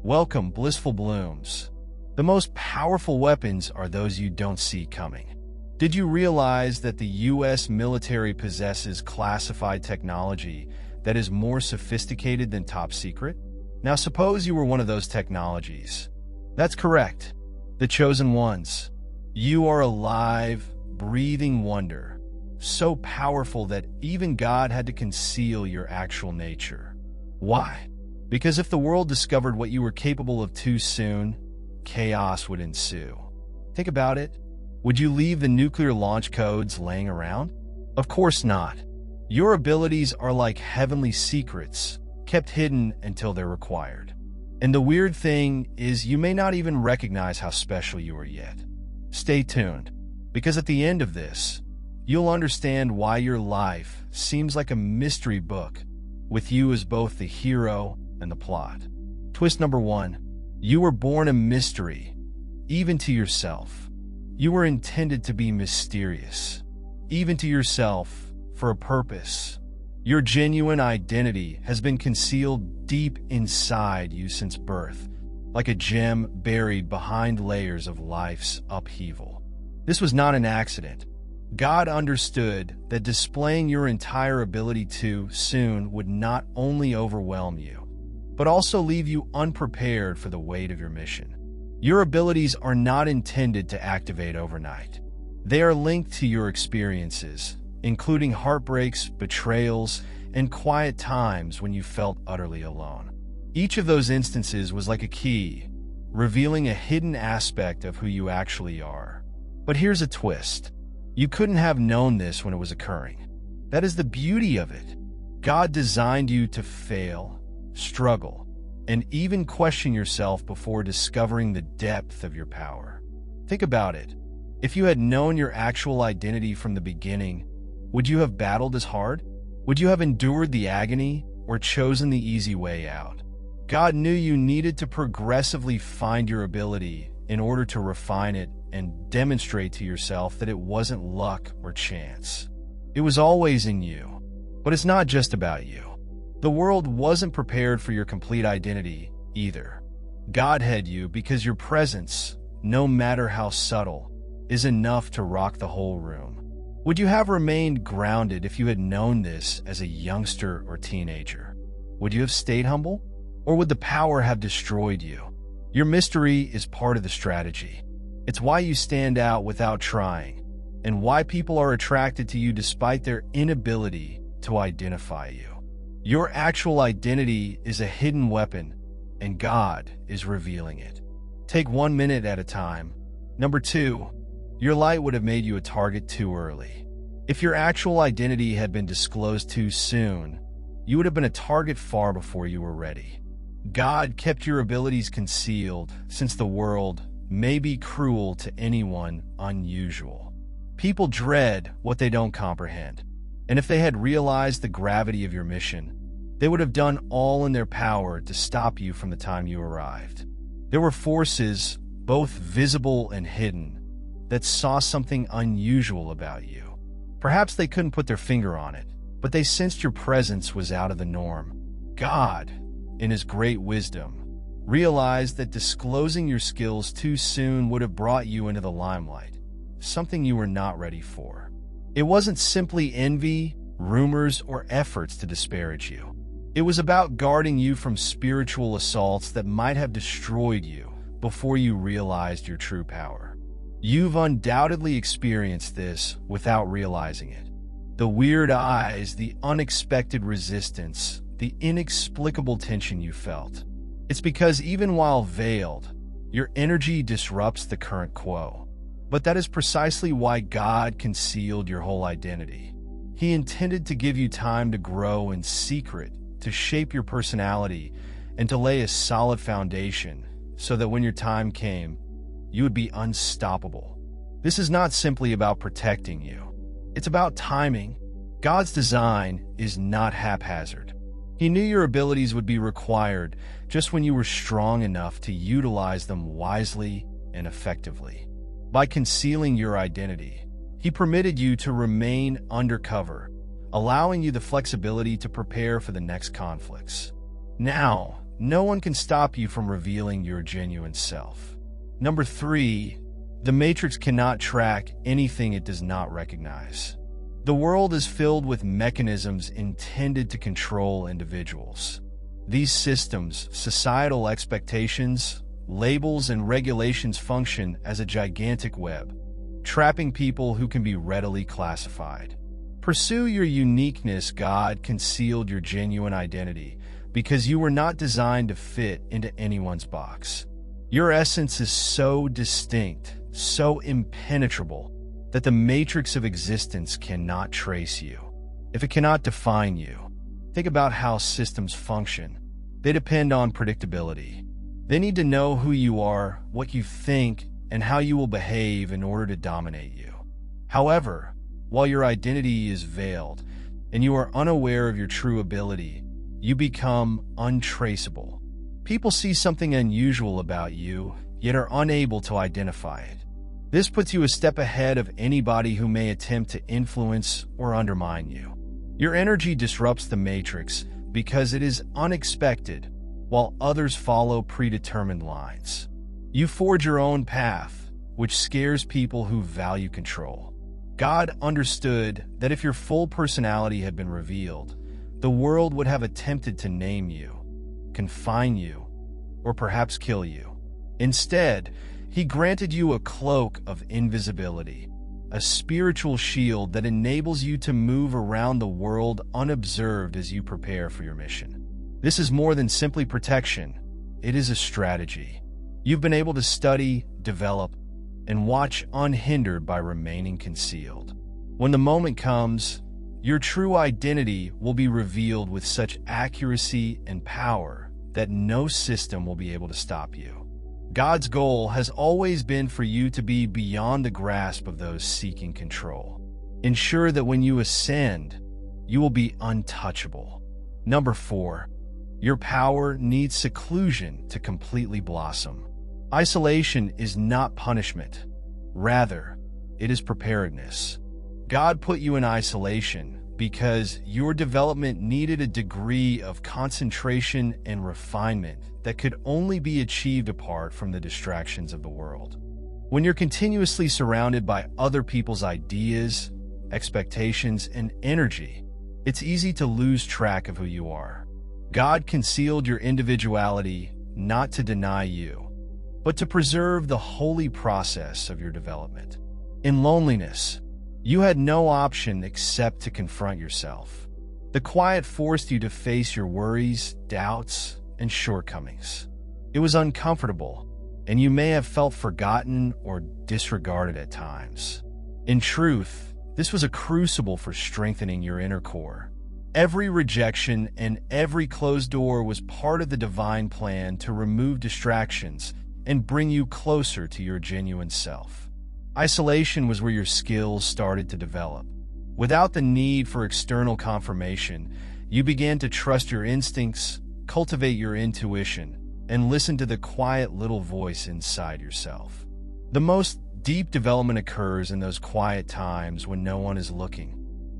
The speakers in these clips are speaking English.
Welcome, blissful blooms. The most powerful weapons are those you don't see coming. Did you realize that the U.S. military possesses classified technology that is more sophisticated than top secret? Now suppose you were one of those technologies. That's correct. The chosen ones. You are a live, breathing wonder, so powerful that even God had to conceal your actual nature. Why? Because if the world discovered what you were capable of too soon, chaos would ensue. Think about it. Would you leave the nuclear launch codes laying around? Of course not. Your abilities are like heavenly secrets, kept hidden until they're required. And the weird thing is you may not even recognize how special you are yet. Stay tuned, because at the end of this, you'll understand why your life seems like a mystery book, with you as both the hero and the plot. Twist number 1. You were born a mystery, even to yourself. You were intended to be mysterious, even to yourself, for a purpose. Your genuine identity has been concealed deep inside you since birth, like a gem buried behind layers of life's upheaval. This was not an accident. God understood that displaying your entire ability too soon would not only overwhelm you, but also leave you unprepared for the weight of your mission. Your abilities are not intended to activate overnight. They are linked to your experiences, including heartbreaks, betrayals, and quiet times when you felt utterly alone. Each of those instances was like a key, revealing a hidden aspect of who you actually are. But here's a twist. You couldn't have known this when it was occurring. That is the beauty of it. God designed you to fail, struggle, and even question yourself before discovering the depth of your power. Think about it. If you had known your actual identity from the beginning, would you have battled as hard? Would you have endured the agony or chosen the easy way out? God knew you needed to progressively find your ability in order to refine it and demonstrate to yourself that it wasn't luck or chance. It was always in you. But it's not just about you. The world wasn't prepared for your complete identity either. God had you because your presence, no matter how subtle, is enough to rock the whole room. Would you have remained grounded if you had known this as a youngster or teenager? Would you have stayed humble? Or would the power have destroyed you? Your mystery is part of the strategy. It's why you stand out without trying, and why people are attracted to you despite their inability to identify you. Your actual identity is a hidden weapon, and God is revealing it. Take 1 minute at a time. Number 2, your light would have made you a target too early. If your actual identity had been disclosed too soon, you would have been a target far before you were ready. God kept your abilities concealed since the world may be cruel to anyone unusual. People dread what they don't comprehend. And if they had realized the gravity of your mission, they would have done all in their power to stop you from the time you arrived. There were forces, both visible and hidden, that saw something unusual about you. Perhaps they couldn't put their finger on it, but they sensed your presence was out of the norm. God, in his great wisdom, realized that disclosing your skills too soon would have brought you into the limelight, something you were not ready for. It wasn't simply envy, rumors, or efforts to disparage you. It was about guarding you from spiritual assaults that might have destroyed you before you realized your true power. You've undoubtedly experienced this without realizing it. The weird eyes, the unexpected resistance, the inexplicable tension you felt. It's because even while veiled, your energy disrupts the current quo. But that is precisely why God concealed your whole identity. He intended to give you time to grow in secret, to shape your personality, and to lay a solid foundation so that when your time came, you would be unstoppable. This is not simply about protecting you. It's about timing. God's design is not haphazard. He knew your abilities would be required just when you were strong enough to utilize them wisely and effectively. By concealing your identity, he permitted you to remain undercover, allowing you the flexibility to prepare for the next conflicts. Now, no one can stop you from revealing your genuine self. Number 3, the Matrix cannot track anything it does not recognize. The world is filled with mechanisms intended to control individuals. These systems, societal expectations, labels, and regulations function as a gigantic web, trapping people who can be readily classified. Pursue your uniqueness. God concealed your genuine identity because you were not designed to fit into anyone's box. Your essence is so distinct, so impenetrable, that the matrix of existence cannot trace you. If it cannot define you, think about how systems function. They depend on predictability. They need to know who you are, what you think, and how you will behave in order to dominate you. However, while your identity is veiled and you are unaware of your true ability, you become untraceable. People see something unusual about you, yet are unable to identify it. This puts you a step ahead of anybody who may attempt to influence or undermine you. Your energy disrupts the matrix because it is unexpected, while others follow predetermined lines. You forge your own path, which scares people who value control. God understood that if your full personality had been revealed, the world would have attempted to name you, confine you, or perhaps kill you. Instead, He granted you a cloak of invisibility, a spiritual shield that enables you to move around the world unobserved as you prepare for your mission. This is more than simply protection. It is a strategy. You've been able to study, develop, and watch unhindered by remaining concealed. When the moment comes, your true identity will be revealed with such accuracy and power that no system will be able to stop you. God's goal has always been for you to be beyond the grasp of those seeking control. Ensure that when you ascend, you will be untouchable. Number 4, your power needs seclusion to completely blossom. Isolation is not punishment. Rather, it is preparedness. God put you in isolation because your development needed a degree of concentration and refinement that could only be achieved apart from the distractions of the world. When you're continuously surrounded by other people's ideas, expectations, and energy, it's easy to lose track of who you are. God concealed your individuality not to deny you, but to preserve the holy process of your development. In loneliness, you had no option except to confront yourself. The quiet forced you to face your worries, doubts, and shortcomings. It was uncomfortable, and you may have felt forgotten or disregarded at times. In truth, this was a crucible for strengthening your inner core. Every rejection and every closed door was part of the divine plan to remove distractions and bring you closer to your genuine self. Isolation was where your skills started to develop. Without the need for external confirmation, you began to trust your instincts, cultivate your intuition, and listen to the quiet little voice inside yourself. The most deep development occurs in those quiet times when no one is looking.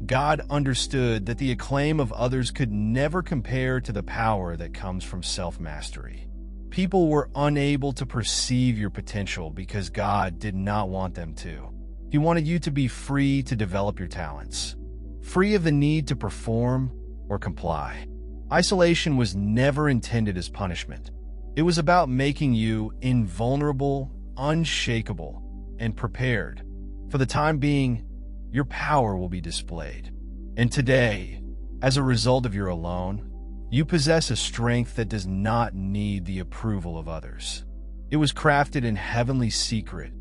God understood that the acclaim of others could never compare to the power that comes from self-mastery. People were unable to perceive your potential because God did not want them to. He wanted you to be free to develop your talents, free of the need to perform or comply. Isolation was never intended as punishment. It was about making you invulnerable, unshakable, and prepared. For the time being, your power will be displayed. And today, as a result of your alone, you possess a strength that does not need the approval of others. It was crafted in heavenly secret.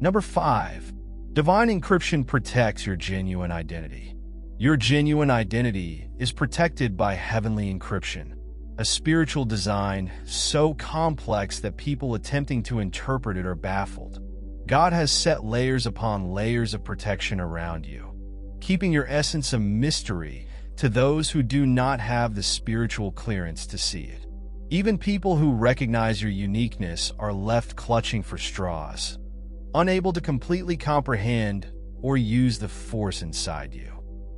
Number 5, divine encryption protects your genuine identity. Your genuine identity is protected by heavenly encryption, a spiritual design so complex that people attempting to interpret it are baffled. God has set layers upon layers of protection around you, keeping your essence a mystery to those who do not have the spiritual clearance to see it. Even people who recognize your uniqueness are left clutching for straws, unable to completely comprehend or use the force inside you.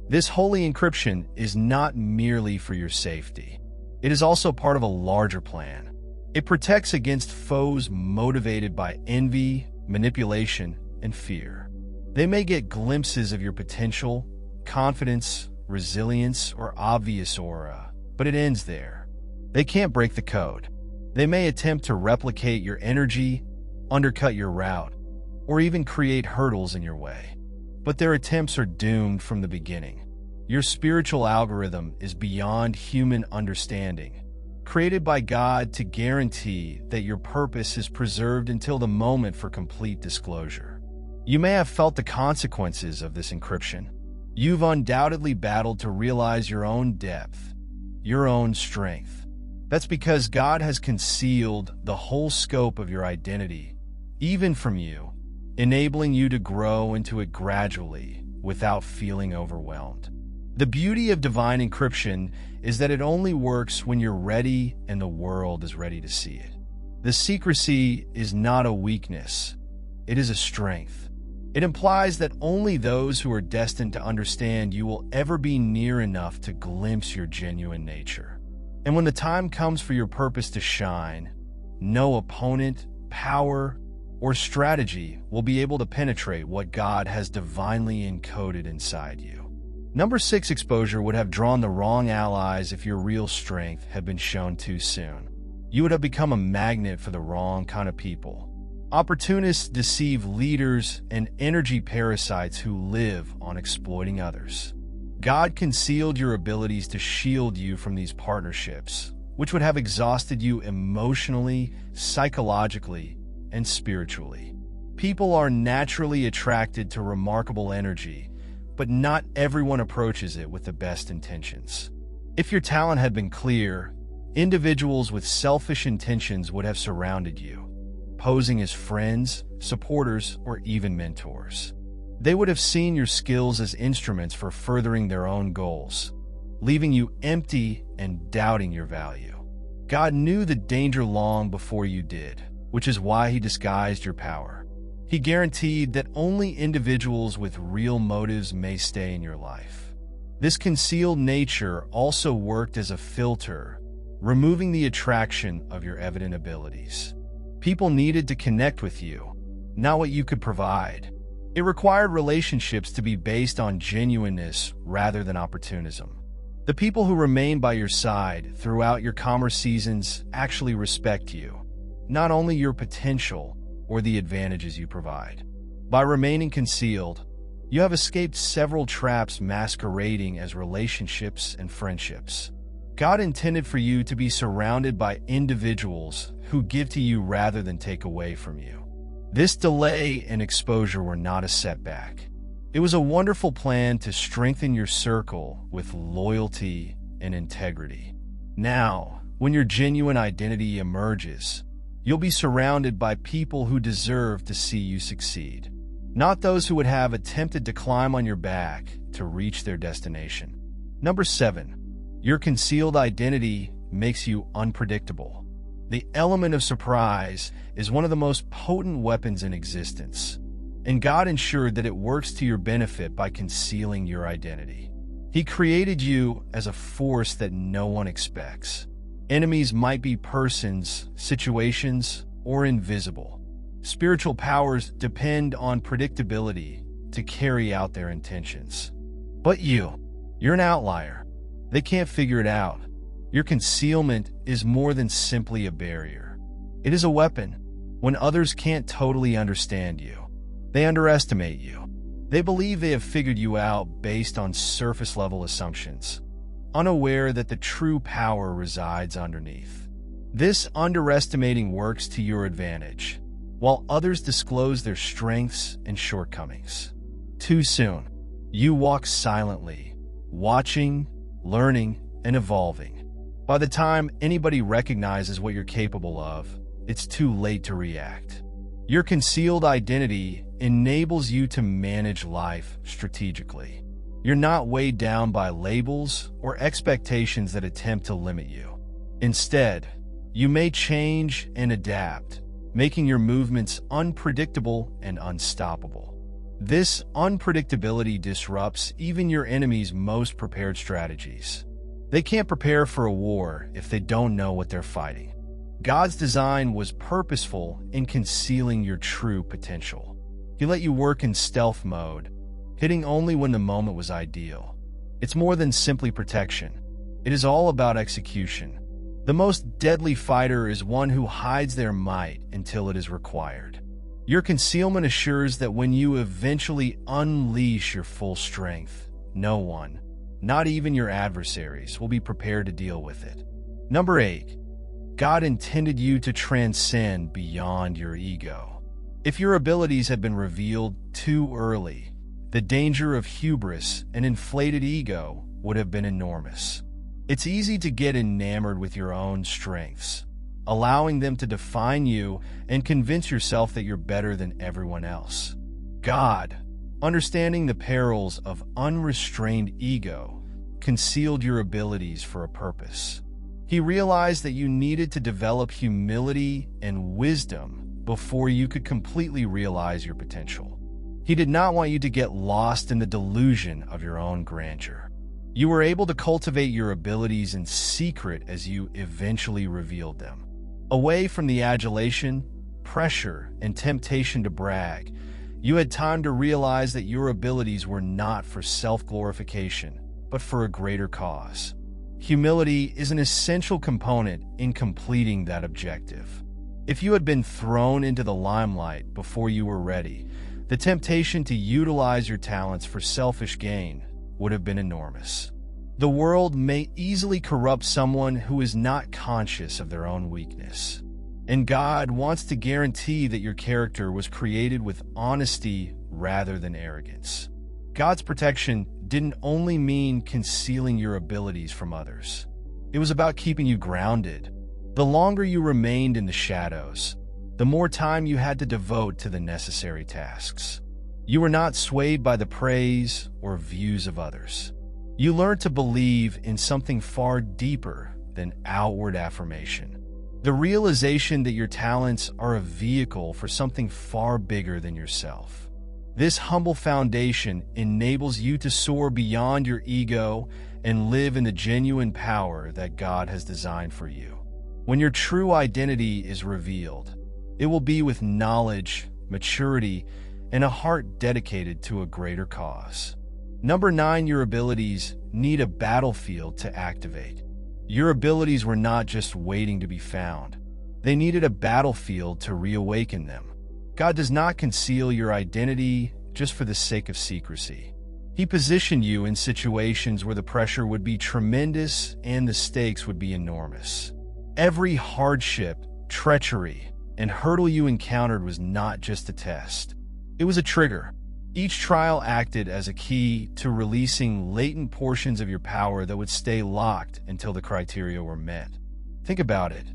This holy encryption is not merely for your safety. it is also part of a larger plan. It protects against foes motivated by envy, manipulation, and fear. They may get glimpses of your potential, confidence, resilience, or obvious aura, but it ends there. They can't break the code. They may attempt to replicate your energy, undercut your route, or even create hurdles in your way. But their attempts are doomed from the beginning. Your spiritual algorithm is beyond human understanding, created by God to guarantee that your purpose is preserved until the moment for complete disclosure. You may have felt the consequences of this encryption. You've undoubtedly battled to realize your own depth, your own strength. That's because God has concealed the whole scope of your identity, even from you, enabling you to grow into it gradually without feeling overwhelmed. The beauty of divine encryption is that it only works when you're ready and the world is ready to see it. The secrecy is not a weakness, it is a strength. It implies that only those who are destined to understand you will ever be near enough to glimpse your genuine nature. And when the time comes for your purpose to shine, no opponent, power, or strategy will be able to penetrate what God has divinely encoded inside you. Number 6 exposure would have drawn the wrong allies if your real strength had been shown too soon. You would have become a magnet for the wrong kind of people. Opportunists deceive leaders and energy parasites who live on exploiting others. God concealed your abilities to shield you from these partnerships, which would have exhausted you emotionally, psychologically, and spiritually. People are naturally attracted to remarkable energy, but not everyone approaches it with the best intentions. If your talent had been clear, individuals with selfish intentions would have surrounded you, posing as friends, supporters, or even mentors. They would have seen your skills as instruments for furthering their own goals, leaving you empty and doubting your value. God knew the danger long before you did, which is why he disguised your power. He guaranteed that only individuals with real motives may stay in your life. This concealed nature also worked as a filter, removing the attraction of your evident abilities. People needed to connect with you, not what you could provide. It required relationships to be based on genuineness rather than opportunism. The people who remain by your side throughout your commerce seasons actually respect you, not only your potential or the advantages you provide. By remaining concealed, you have escaped several traps masquerading as relationships and friendships. God intended for you to be surrounded by individuals who give to you rather than take away from you. This delay and exposure were not a setback. It was a wonderful plan to strengthen your circle with loyalty and integrity. Now, when your genuine identity emerges, you'll be surrounded by people who deserve to see you succeed, not those who would have attempted to climb on your back to reach their destination. Number 7, your concealed identity makes you unpredictable. The element of surprise is one of the most potent weapons in existence, and God ensured that it works to your benefit by concealing your identity. He created you as a force that no one expects. Enemies might be persons, situations, or invisible. Spiritual powers depend on predictability to carry out their intentions. But you're an outlier. They can't figure it out. Your concealment is more than simply a barrier. It is a weapon. When others can't totally understand you, they underestimate you. They believe they have figured you out based on surface-level assumptions, unaware that the true power resides underneath. This underestimating works to your advantage, while others disclose their strengths and shortcomings. Too soon, you walk silently, watching, learning, and evolving. By the time anybody recognizes what you're capable of, it's too late to react. Your concealed identity enables you to manage life strategically. You're not weighed down by labels or expectations that attempt to limit you. Instead, you may change and adapt, making your movements unpredictable and unstoppable. This unpredictability disrupts even your enemy's most prepared strategies. They can't prepare for a war if they don't know what they're fighting. God's design was purposeful in concealing your true potential. He let you work in stealth mode, hitting only when the moment was ideal. It's more than simply protection. It is all about execution. The most deadly fighter is one who hides their might until it is required. Your concealment assures that when you eventually unleash your full strength, no one, not even your adversaries, will be prepared to deal with it. Number 8. God intended you to transcend beyond your ego. If your abilities had been revealed too early, the danger of hubris and inflated ego would have been enormous. It's easy to get enamored with your own strengths, allowing them to define you and convince yourself that you're better than everyone else. God, understanding the perils of unrestrained ego, concealed your abilities for a purpose. He realized that you needed to develop humility and wisdom before you could completely realize your potential. He did not want you to get lost in the delusion of your own grandeur. You were able to cultivate your abilities in secret as you eventually revealed them. Away from the adulation, pressure, and temptation to brag, you had time to realize that your abilities were not for self-glorification, but for a greater cause. Humility is an essential component in completing that objective. If you had been thrown into the limelight before you were ready, the temptation to utilize your talents for selfish gain would have been enormous. The world may easily corrupt someone who is not conscious of their own weakness. And God wants to guarantee that your character was created with honesty rather than arrogance. God's protection didn't only mean concealing your abilities from others. It was about keeping you grounded. The longer you remained in the shadows, the more time you had to devote to the necessary tasks. You were not swayed by the praise or views of others. You learned to believe in something far deeper than outward affirmation. The realization that your talents are a vehicle for something far bigger than yourself. This humble foundation enables you to soar beyond your ego and live in the genuine power that God has designed for you. When your true identity is revealed, it will be with knowledge, maturity, and a heart dedicated to a greater cause. Number 9, your abilities need a battlefield to activate. Your abilities were not just waiting to be found. They needed a battlefield to reawaken them. God does not conceal your identity just for the sake of secrecy. He positioned you in situations where the pressure would be tremendous and the stakes would be enormous. Every hardship, treachery, and hurdle you encountered was not just a test. It was a trigger. Each trial acted as a key to releasing latent portions of your power that would stay locked until the criteria were met. Think about it.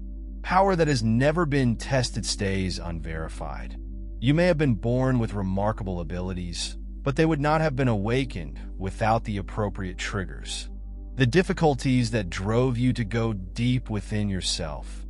Power that has never been tested stays unverified. You may have been born with remarkable abilities, but they would not have been awakened without the appropriate triggers. The difficulties that drove you to go deep within yourself,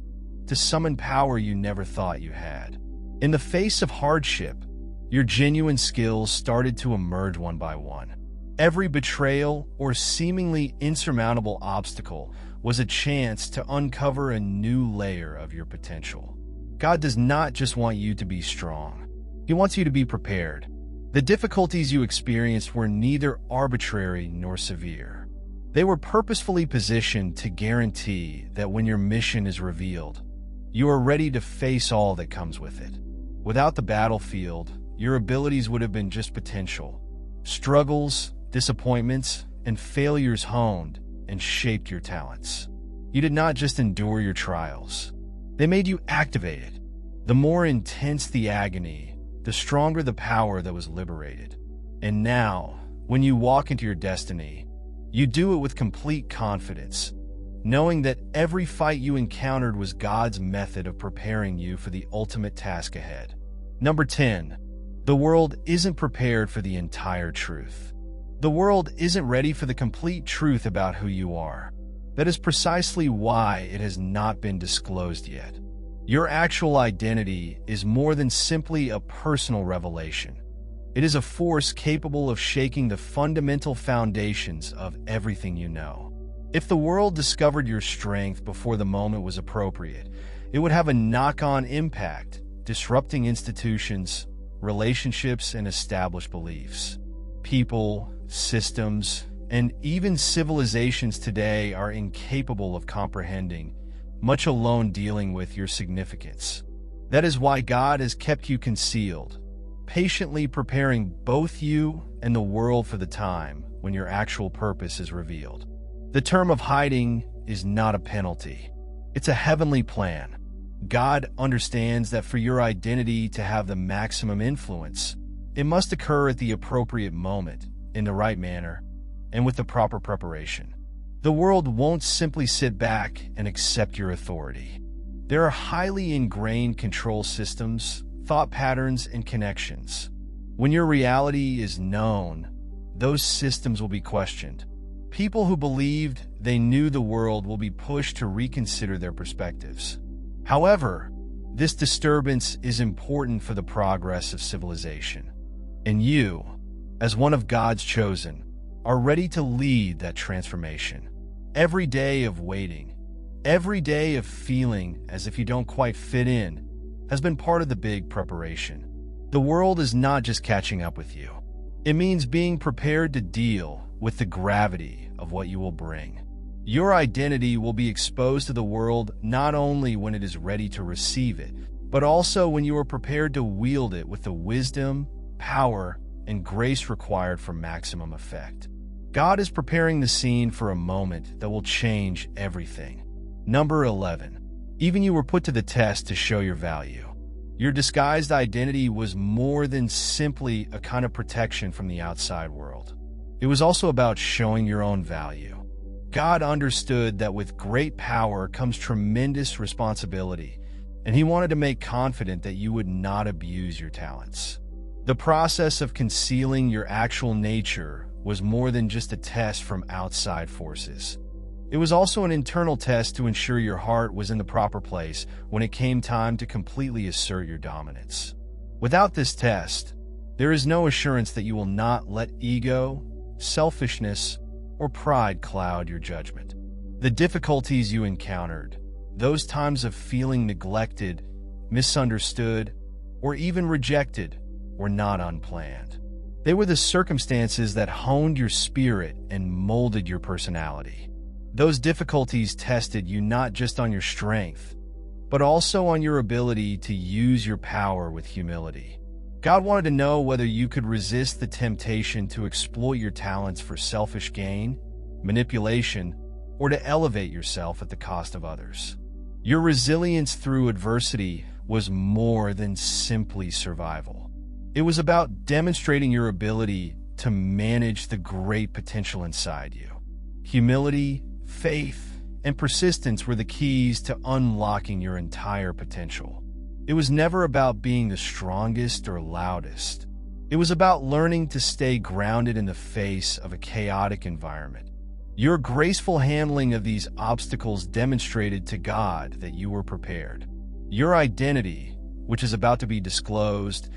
to summon power you never thought you had. In the face of hardship, your genuine skills started to emerge one by one. Every betrayal or seemingly insurmountable obstacle was a chance to uncover a new layer of your potential. God does not just want you to be strong. He wants you to be prepared. The difficulties you experienced were neither arbitrary nor severe. They were purposefully positioned to guarantee that when your mission is revealed, you are ready to face all that comes with it. Without the battlefield, your abilities would have been just potential. Struggles, disappointments, and failures honed and shaped your talents. You did not just endure your trials. They made you activated. The more intense the agony, the stronger the power that was liberated. And now, when you walk into your destiny, you do it with complete confidence, knowing that every fight you encountered was God's method of preparing you for the ultimate task ahead. Number 10. The world isn't prepared for the entire truth. The world isn't ready for the complete truth about who you are. That is precisely why it has not been disclosed yet. Your actual identity is more than simply a personal revelation. It is a force capable of shaking the fundamental foundations of everything you know. If the world discovered your strength before the moment was appropriate, it would have a knock-on impact, disrupting institutions, relationships, and established beliefs. People, systems, and even civilizations today are incapable of comprehending, much alone dealing with your significance. That is why God has kept you concealed, patiently preparing both you and the world for the time when your actual purpose is revealed. The term of hiding is not a penalty. It's a heavenly plan. God understands that for your identity to have the maximum influence, it must occur at the appropriate moment, in the right manner, and with the proper preparation. The world won't simply sit back and accept your authority. There are highly ingrained control systems, thought patterns, and connections. When your reality is known, those systems will be questioned. People who believed they knew the world will be pushed to reconsider their perspectives. However, this disturbance is important for the progress of civilization. And you, as one of God's chosen, are ready to lead that transformation. Every day of waiting, every day of feeling as if you don't quite fit in, has been part of the big preparation. The world is not just catching up with you. It means being prepared to deal with the gravity of what you will bring. Your identity will be exposed to the world not only when it is ready to receive it, but also when you are prepared to wield it with the wisdom, power, and grace required for maximum effect. God is preparing the scene for a moment that will change everything. Number 11. Even you were put to the test to show your value. Your disguised identity was more than simply a kind of protection from the outside world. It was also about showing your own value. God understood that with great power comes tremendous responsibility, and He wanted to make confident that you would not abuse your talents. The process of concealing your actual nature was more than just a test from outside forces. It was also an internal test to ensure your heart was in the proper place when it came time to completely assert your dominance. Without this test, there is no assurance that you will not let ego, selfishness, or pride cloud your judgment. The difficulties you encountered, those times of feeling neglected, misunderstood, or even rejected, were not unplanned. They were the circumstances that honed your spirit and molded your personality. Those difficulties tested you not just on your strength, but also on your ability to use your power with humility. God wanted to know whether you could resist the temptation to exploit your talents for selfish gain, manipulation, or to elevate yourself at the cost of others. Your resilience through adversity was more than simply survival. It was about demonstrating your ability to manage the great potential inside you. Humility, faith, and persistence were the keys to unlocking your entire potential. It was never about being the strongest or loudest. It was about learning to stay grounded in the face of a chaotic environment. Your graceful handling of these obstacles demonstrated to God that you were prepared. Your identity, which is about to be disclosed,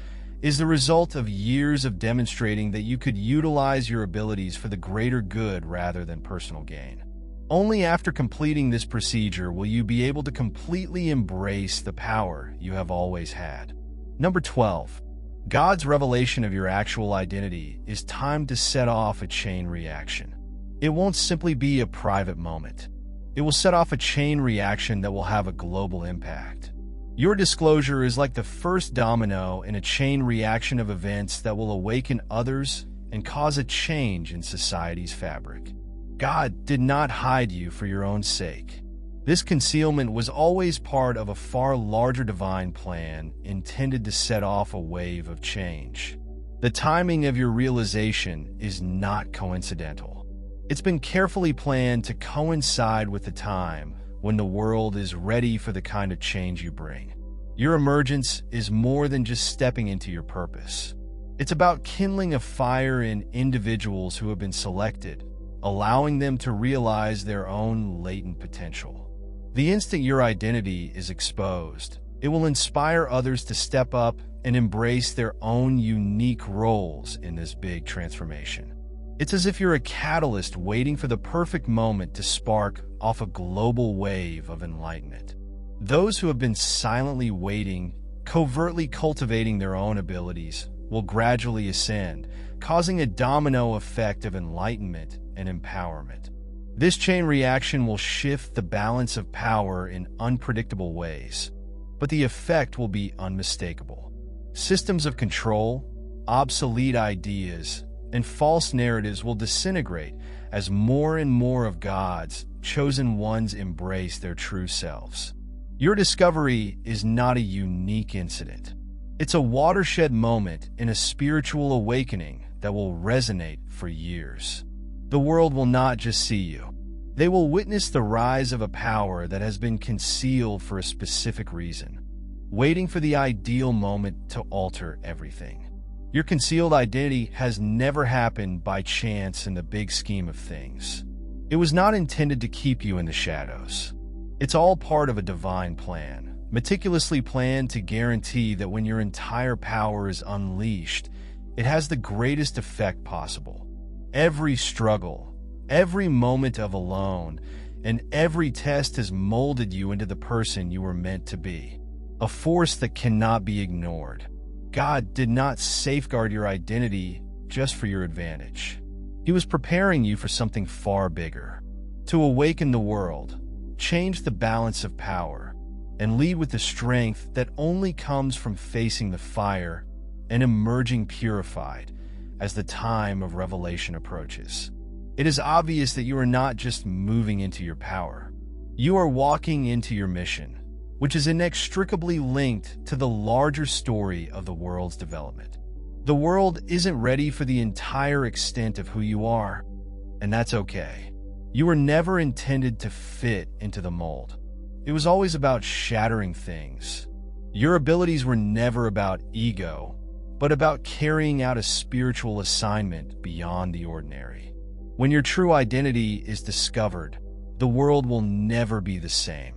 is the result of years of demonstrating that you could utilize your abilities for the greater good rather than personal gain. Only after completing this procedure will you be able to completely embrace the power you have always had. Number 12. God's revelation of your actual identity is timed to set off a chain reaction. It won't simply be a private moment. It will set off a chain reaction that will have a global impact. Your disclosure is like the first domino in a chain reaction of events that will awaken others and cause a change in society's fabric. God did not hide you for your own sake. This concealment was always part of a far larger divine plan intended to set off a wave of change. The timing of your realization is not coincidental. It's been carefully planned to coincide with the time when the world is ready for the kind of change you bring. Your emergence is more than just stepping into your purpose. It's about kindling a fire in individuals who have been selected, allowing them to realize their own latent potential. The instant your identity is exposed, it will inspire others to step up and embrace their own unique roles in this big transformation. It's as if you're a catalyst waiting for the perfect moment to spark off a global wave of enlightenment. Those who have been silently waiting, covertly cultivating their own abilities, will gradually ascend, causing a domino effect of enlightenment and empowerment. This chain reaction will shift the balance of power in unpredictable ways, but the effect will be unmistakable. Systems of control, obsolete ideas, and false narratives will disintegrate as more and more of God's chosen ones embrace their true selves. Your discovery is not a unique incident. It's a watershed moment in a spiritual awakening that will resonate for years. The world will not just see you. They will witness the rise of a power that has been concealed for a specific reason, waiting for the ideal moment to alter everything. Your concealed identity has never happened by chance in the big scheme of things. It was not intended to keep you in the shadows. It's all part of a divine plan, meticulously planned to guarantee that when your entire power is unleashed, it has the greatest effect possible. Every struggle, every moment of alone, and every test has molded you into the person you were meant to be, a force that cannot be ignored. God did not safeguard your identity just for your advantage. He was preparing you for something far bigger, to awaken the world, change the balance of power, and lead with the strength that only comes from facing the fire and emerging purified as the time of revelation approaches. It is obvious that you are not just moving into your power. You are walking into your mission, which is inextricably linked to the larger story of the world's development. The world isn't ready for the entire extent of who you are, and that's okay. You were never intended to fit into the mold. It was always about shattering things. Your abilities were never about ego, but about carrying out a spiritual assignment beyond the ordinary. When your true identity is discovered, the world will never be the same.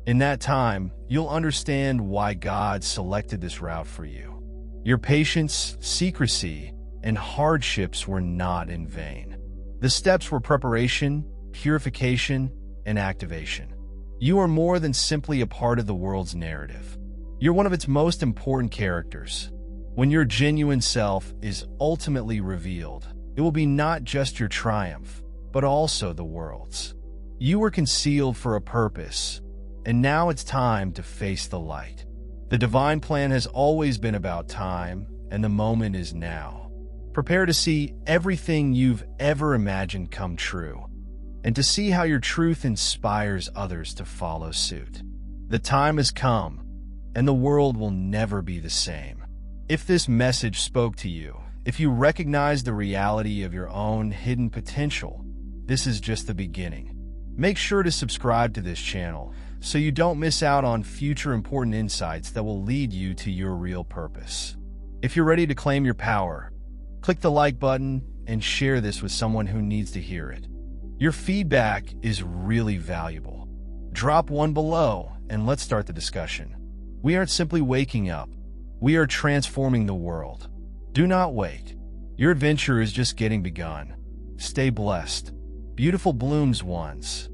In that time, you'll understand why God selected this route for you. Your patience, secrecy, and hardships were not in vain. The steps were preparation, purification, and activation. You are more than simply a part of the world's narrative. You're one of its most important characters. When your genuine self is ultimately revealed, it will be not just your triumph, but also the world's. You were concealed for a purpose, and now it's time to face the light. The divine plan has always been about time, and the moment is now. Prepare to see everything you've ever imagined come true, and to see how your truth inspires others to follow suit. The time has come, and the world will never be the same. If this message spoke to you, if you recognize the reality of your own hidden potential, this is just the beginning. Make sure to subscribe to this channel so you don't miss out on future important insights that will lead you to your real purpose. If you're ready to claim your power, click the like button and share this with someone who needs to hear it. Your feedback is really valuable. Drop one below and let's start the discussion. We aren't simply waking up. We are transforming the world. Do not wait. Your adventure is just getting begun. Stay blessed. Beautiful blooms ones.